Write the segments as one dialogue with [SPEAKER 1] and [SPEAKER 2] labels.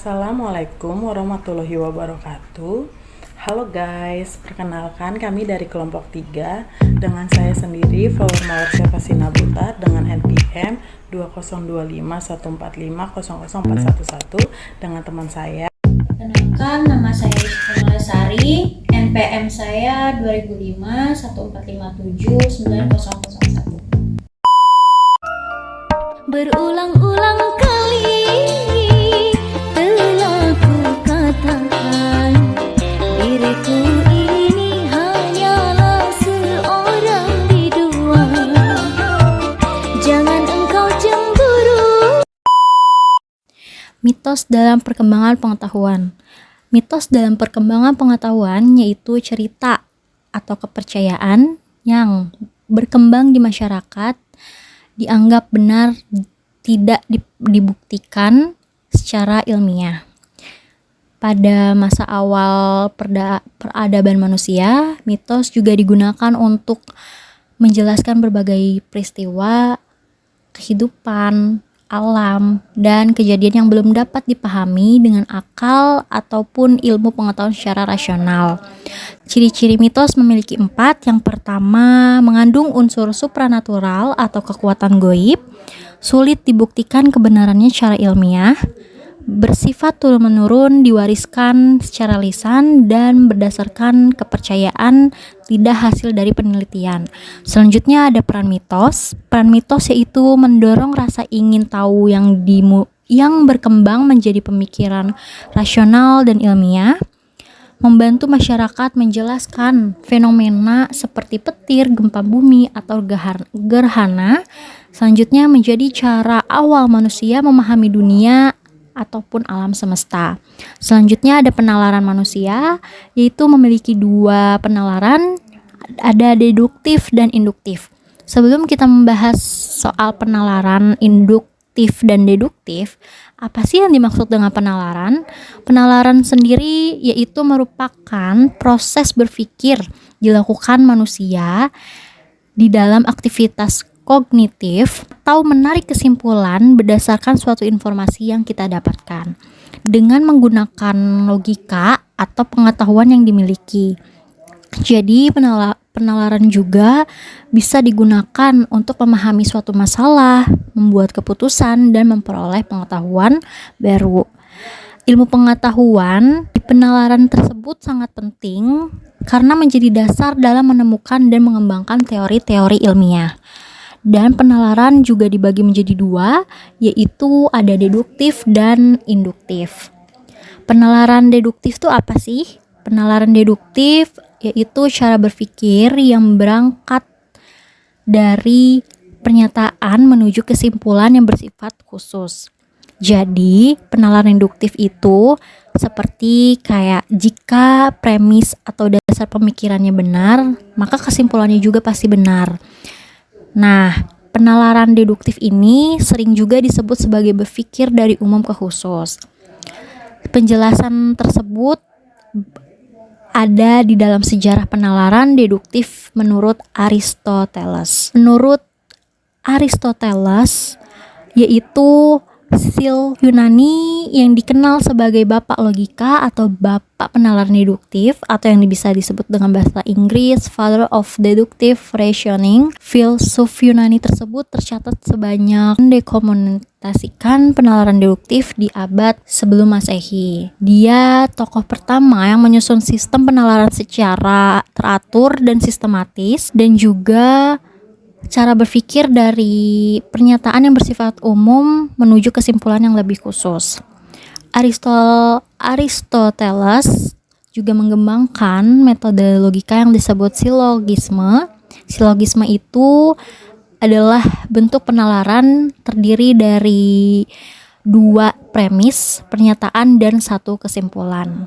[SPEAKER 1] Assalamualaikum warahmatullahi wabarakatuh. Halo guys, perkenalkan kami dari kelompok 3 dengan saya sendiri Flower Mawar Syafasina Butar dengan NPM 202514500411 dengan teman saya.
[SPEAKER 2] Kenalkan, nama saya Rizky Malasari, NPM saya 200514579001.
[SPEAKER 3] Berulang-ulang kali telah ku katakan, diriku ini hanyalah seorang biduan. Jangan engkau cemburu.
[SPEAKER 4] Mitos dalam perkembangan pengetahuan. Mitos dalam perkembangan pengetahuan yaitu cerita atau kepercayaan yang berkembang di masyarakat, dianggap benar, tidak dibuktikan secara ilmiah. Pada masa awal peradaban manusia, mitos juga digunakan untuk menjelaskan berbagai peristiwa kehidupan, alam, dan kejadian yang belum dapat dipahami dengan akal ataupun ilmu pengetahuan secara rasional. Ciri-ciri mitos memiliki 4. Yang pertama, mengandung unsur supranatural atau kekuatan goib, sulit dibuktikan kebenarannya secara ilmiah, bersifat turun-menurun, diwariskan secara lisan, dan berdasarkan kepercayaan, tidak hasil dari penelitian. Selanjutnya ada peran mitos. Peran mitos yaitu mendorong rasa ingin tahu yang berkembang menjadi pemikiran rasional dan ilmiah, membantu masyarakat menjelaskan fenomena seperti petir, gempa bumi, atau gerhana. Selanjutnya menjadi cara awal manusia memahami dunia ataupun alam semesta. Selanjutnya ada penalaran manusia, yaitu memiliki 2 penalaran, ada deduktif dan induktif. Sebelum kita membahas soal penalaran induktif dan deduktif, apa sih yang dimaksud dengan penalaran? Penalaran sendiri yaitu merupakan proses berpikir dilakukan manusia di dalam aktivitas kognitif atau menarik kesimpulan berdasarkan suatu informasi yang kita dapatkan dengan menggunakan logika atau pengetahuan yang dimiliki. Jadi penalaran juga bisa digunakan untuk memahami suatu masalah, membuat keputusan, dan memperoleh pengetahuan baru. Ilmu pengetahuan di penalaran tersebut sangat penting karena menjadi dasar dalam menemukan dan mengembangkan teori-teori ilmiah. Dan penalaran juga dibagi menjadi 2, yaitu ada deduktif dan induktif. Penalaran deduktif itu apa sih? Penalaran deduktif yaitu cara berpikir yang berangkat dari pernyataan menuju kesimpulan yang bersifat khusus. Jadi, penalaran induktif itu seperti kayak jika premis atau dasar pemikirannya benar, maka kesimpulannya juga pasti benar. Nah, penalaran deduktif ini sering juga disebut sebagai berpikir dari umum ke khusus. Penjelasan tersebut ada di dalam sejarah penalaran deduktif menurut Aristoteles. Menurut Aristoteles, yaitu Sil Yunani yang dikenal sebagai bapak logika atau bapak penalaran deduktif, atau yang bisa disebut dengan bahasa Inggris Father of Deductive Reasoning. Filsuf Yunani tersebut tercatat sebanyak mendokumentasikan penalaran deduktif di abad sebelum Masehi. Dia tokoh pertama yang menyusun sistem penalaran secara teratur dan sistematis, dan juga cara berpikir dari pernyataan yang bersifat umum menuju kesimpulan yang lebih khusus. Aristoteles juga mengembangkan metode logika yang disebut silogisme. Silogisme itu adalah bentuk penalaran terdiri dari 2 premis, pernyataan, dan 1 kesimpulan.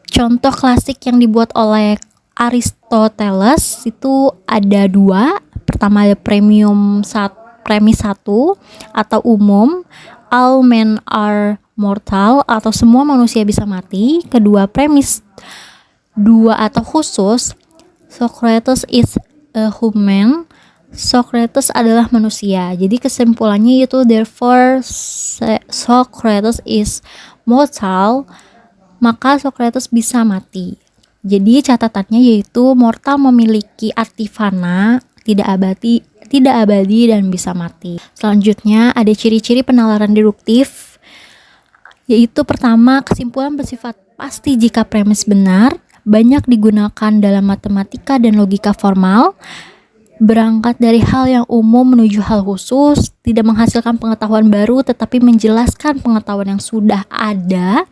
[SPEAKER 4] Contoh klasik yang dibuat oleh Aristoteles itu ada 2. Pertama ada premis 1 atau umum, all men are mortal atau semua manusia bisa mati. Kedua, premis 2 atau khusus, Socrates is a human Socrates adalah manusia. Jadi kesimpulannya itu therefore Socrates is mortal, maka Socrates bisa mati. Jadi catatannya yaitu mortal memiliki arti fana, tidak abadi dan bisa mati. Selanjutnya ada ciri-ciri penalaran deduktif, yaitu pertama, kesimpulan bersifat pasti jika premis benar, banyak digunakan dalam matematika dan logika formal, berangkat dari hal yang umum menuju hal khusus, tidak menghasilkan pengetahuan baru tetapi menjelaskan pengetahuan yang sudah ada,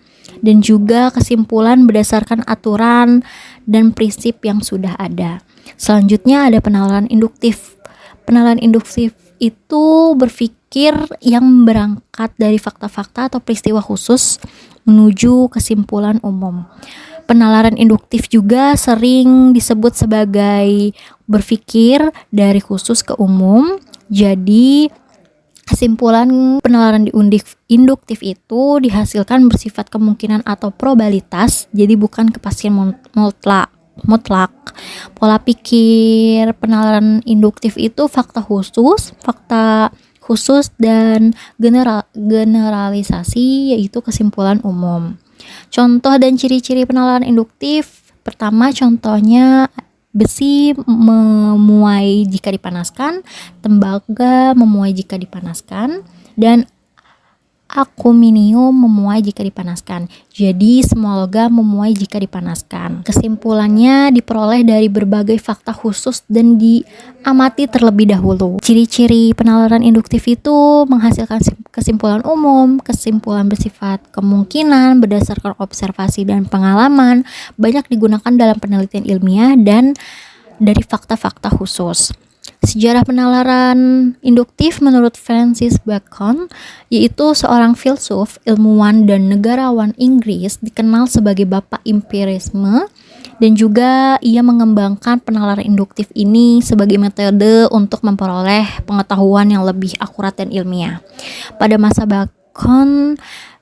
[SPEAKER 4] dan juga kesimpulan berdasarkan aturan dan prinsip yang sudah ada. Selanjutnya ada penalaran induktif. Penalaran induktif itu berpikir yang berangkat dari fakta-fakta atau peristiwa khusus menuju kesimpulan umum. Penalaran induktif juga sering disebut sebagai berpikir dari khusus ke umum. Jadi kesimpulan penalaran induktif itu dihasilkan bersifat kemungkinan atau probabilitas, jadi bukan kepastian mutlak. Pola pikir penalaran induktif itu fakta khusus dan generalisasi, yaitu kesimpulan umum. Contoh dan ciri-ciri penalaran induktif. Pertama, contohnya besi memuai jika dipanaskan, tembaga memuai jika dipanaskan, dan aluminium memuai jika dipanaskan. Jadi semua logam memuai jika dipanaskan. Kesimpulannya diperoleh dari berbagai fakta khusus dan diamati terlebih dahulu. Ciri-ciri penalaran induktif itu menghasilkan kesimpulan umum, kesimpulan bersifat kemungkinan berdasarkan observasi dan pengalaman, banyak digunakan dalam penelitian ilmiah dan dari fakta-fakta khusus. Sejarah penalaran induktif menurut Francis Bacon, yaitu seorang filsuf, ilmuwan, dan negarawan Inggris, dikenal sebagai bapak empirisme, dan juga ia mengembangkan penalaran induktif ini sebagai metode untuk memperoleh pengetahuan yang lebih akurat dan ilmiah. Pada masa Bacon,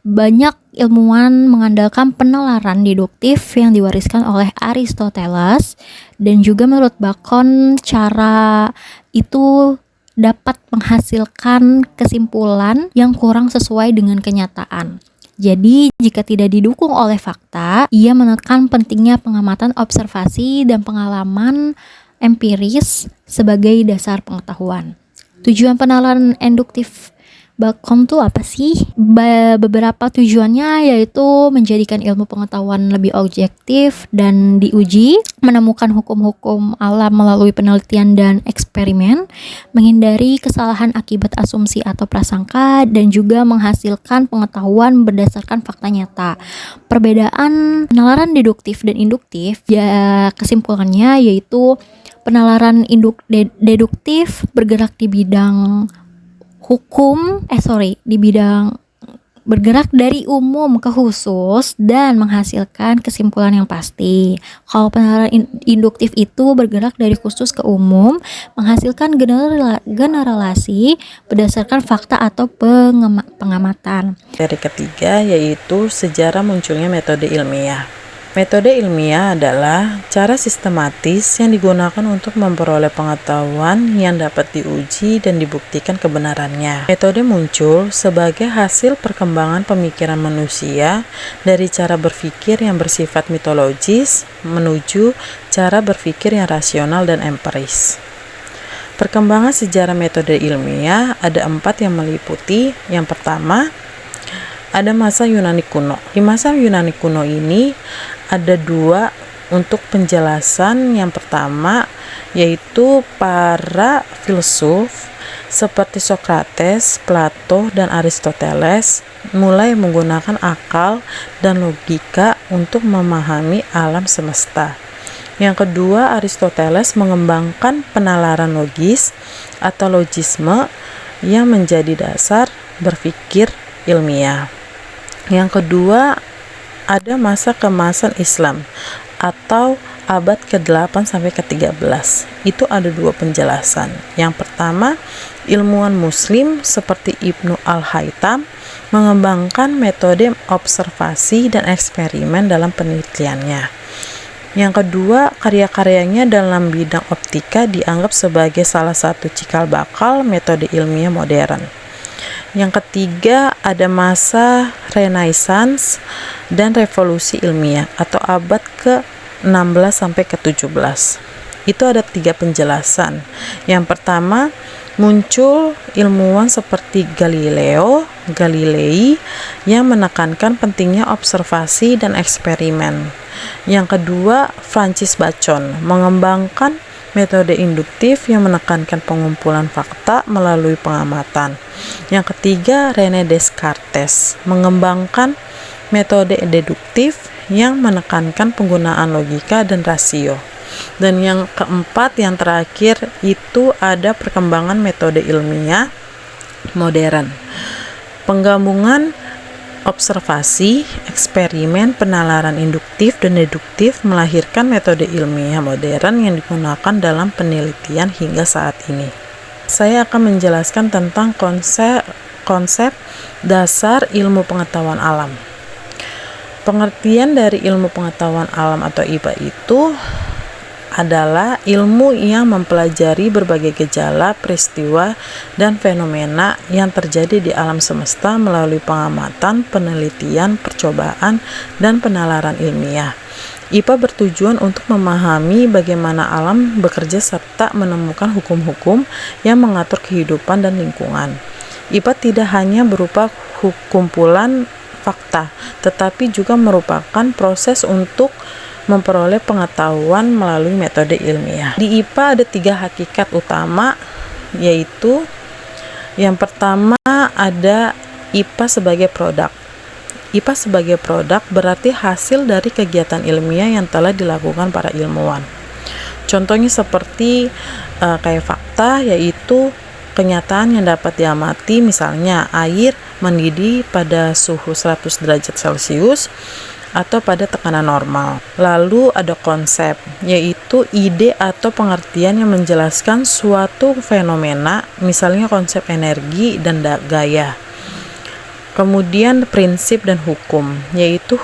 [SPEAKER 4] banyak ilmuwan mengandalkan penalaran deduktif yang diwariskan oleh Aristoteles, dan juga menurut Bacon cara itu dapat menghasilkan kesimpulan yang kurang sesuai dengan kenyataan. Jadi jika tidak didukung oleh fakta, ia menekan pentingnya pengamatan observasi dan pengalaman empiris sebagai dasar pengetahuan. Tujuan penalaran induktif Bacon tuh apa sih? Beberapa tujuannya yaitu menjadikan ilmu pengetahuan lebih objektif dan diuji, menemukan hukum-hukum alam melalui penelitian dan eksperimen, menghindari kesalahan akibat asumsi atau prasangka, dan juga menghasilkan pengetahuan berdasarkan fakta nyata. Perbedaan penalaran deduktif dan induktif, ya kesimpulannya yaitu penalaran deduktif bergerak di bidang bergerak dari umum ke khusus dan menghasilkan kesimpulan yang pasti. Kalau penalaran induktif itu bergerak dari khusus ke umum, menghasilkan generalisasi berdasarkan fakta atau pengamatan.
[SPEAKER 1] Dari ketiga yaitu sejarah munculnya metode ilmiah. Metode ilmiah adalah cara sistematis yang digunakan untuk memperoleh pengetahuan yang dapat diuji dan dibuktikan kebenarannya. Metode muncul sebagai hasil perkembangan pemikiran manusia dari cara berpikir yang bersifat mitologis menuju cara berpikir yang rasional dan empiris. Perkembangan sejarah metode ilmiah ada 4 yang meliputi. Yang pertama, ada masa Yunani kuno. Di masa Yunani kuno ini ada 2 untuk penjelasan. Yang pertama yaitu para filsuf seperti Socrates, Plato, dan Aristoteles mulai menggunakan akal dan logika untuk memahami alam semesta. Yang kedua, Aristoteles mengembangkan penalaran logis atau logisme yang menjadi dasar berpikir ilmiah. Yang kedua, ada masa keemasan Islam atau abad ke-8 sampai ke-13. Itu ada 2 penjelasan. Yang pertama, ilmuwan muslim seperti Ibnu Al-Haytham mengembangkan metode observasi dan eksperimen dalam penelitiannya. Yang kedua, karya-karyanya dalam bidang optika dianggap sebagai salah satu cikal bakal metode ilmiah modern. Yang ketiga, ada masa Renaissance dan revolusi ilmiah atau abad ke-16 sampai ke-17. Itu ada 3 penjelasan. Yang pertama, muncul ilmuwan seperti Galilei yang menekankan pentingnya observasi dan eksperimen. Yang kedua, Francis Bacon mengembangkan metode induktif yang menekankan pengumpulan fakta melalui pengamatan. Yang ketiga, René Descartes mengembangkan metode deduktif yang menekankan penggunaan logika dan rasio. Dan yang keempat, yang terakhir, itu ada perkembangan metode ilmiah modern. Penggabungan observasi, eksperimen, penalaran induktif dan deduktif melahirkan metode ilmiah modern yang digunakan dalam penelitian hingga saat ini. Saya akan menjelaskan tentang konsep dasar ilmu pengetahuan alam. Pengertian dari ilmu pengetahuan alam atau IPA itu adalah ilmu yang mempelajari berbagai gejala, peristiwa, dan fenomena yang terjadi di alam semesta melalui pengamatan, penelitian, percobaan, dan penalaran ilmiah. IPA bertujuan untuk memahami bagaimana alam bekerja serta menemukan hukum-hukum yang mengatur kehidupan dan lingkungan. IPA tidak hanya berupa kumpulan fakta, tetapi juga merupakan proses untuk memperoleh pengetahuan melalui metode ilmiah. Di IPA ada 3 hakikat utama, yaitu yang pertama ada IPA sebagai produk. IPA sebagai produk berarti hasil dari kegiatan ilmiah yang telah dilakukan para ilmuwan. Contohnya seperti kayak fakta, yaitu kenyataan yang dapat diamati, misalnya air mendidih pada suhu 100 derajat Celcius atau pada tekanan normal. Lalu ada konsep, yaitu ide atau pengertian yang menjelaskan suatu fenomena, misalnya konsep energi dan gaya. Kemudian prinsip dan hukum, yaitu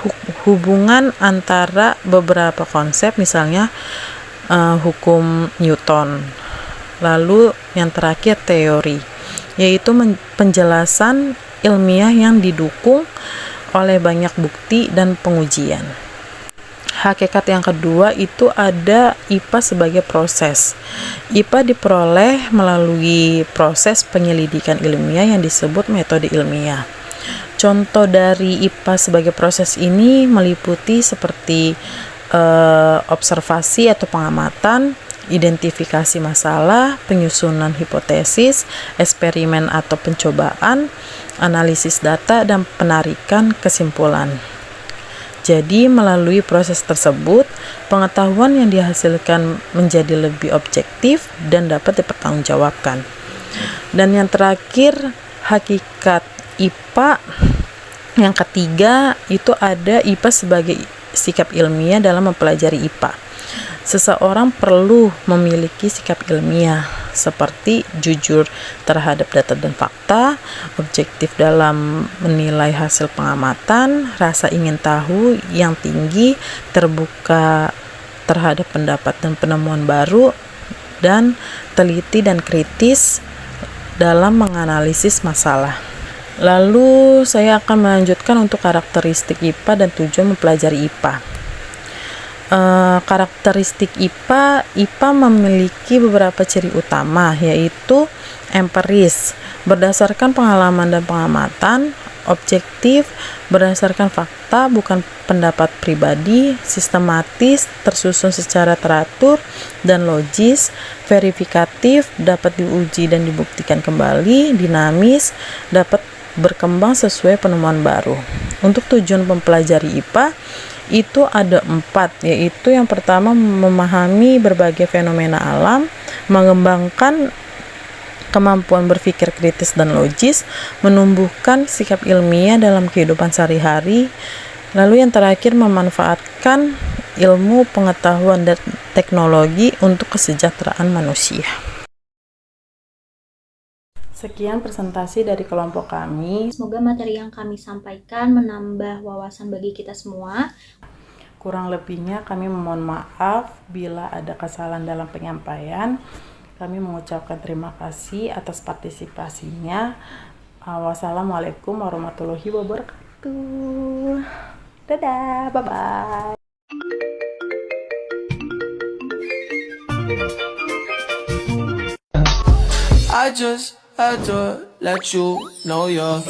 [SPEAKER 1] hubungan antara beberapa konsep, misalnya hukum Newton. Lalu yang terakhir teori, yaitu penjelasan ilmiah yang didukung oleh banyak bukti dan pengujian. Hakikat yang kedua itu ada IPA sebagai proses. IPA diperoleh melalui proses penyelidikan ilmiah yang disebut metode ilmiah. Contoh dari IPA sebagai proses ini meliputi seperti observasi atau pengamatan, identifikasi masalah, penyusunan hipotesis, eksperimen atau pencobaan, analisis data, dan penarikan kesimpulan. Jadi, melalui proses tersebut, pengetahuan yang dihasilkan menjadi lebih objektif dan dapat dipertanggungjawabkan. Dan yang terakhir, hakikat IPA yang ketiga itu ada IPA sebagai sikap ilmiah dalam mempelajari IPA. Seseorang perlu memiliki sikap ilmiah seperti jujur terhadap data dan fakta, objektif dalam menilai hasil pengamatan, rasa ingin tahu yang tinggi, terbuka terhadap pendapat dan penemuan baru, dan teliti dan kritis dalam menganalisis masalah. Lalu saya akan melanjutkan untuk karakteristik IPA dan tujuan mempelajari IPA. Karakteristik IPA memiliki beberapa ciri utama, yaitu empiris, berdasarkan pengalaman dan pengamatan, objektif, berdasarkan fakta bukan pendapat pribadi, sistematis, tersusun secara teratur dan logis, verifikatif, dapat diuji dan dibuktikan kembali, dinamis, dapat berkembang sesuai penemuan baru. Untuk tujuan mempelajari IPA itu ada 4, yaitu yang pertama memahami berbagai fenomena alam, mengembangkan kemampuan berpikir kritis dan logis, menumbuhkan sikap ilmiah dalam kehidupan sehari-hari, lalu yang terakhir memanfaatkan ilmu pengetahuan dan teknologi untuk kesejahteraan manusia. Sekian presentasi dari kelompok kami.
[SPEAKER 4] Semoga materi yang kami sampaikan menambah wawasan bagi kita semua.
[SPEAKER 1] Kurang lebihnya kami memohon maaf bila ada kesalahan dalam penyampaian. Kami mengucapkan terima kasih atas partisipasinya. Wassalamualaikum warahmatullahi wabarakatuh. Dadah, bye-bye.
[SPEAKER 5] I just had to let you know you're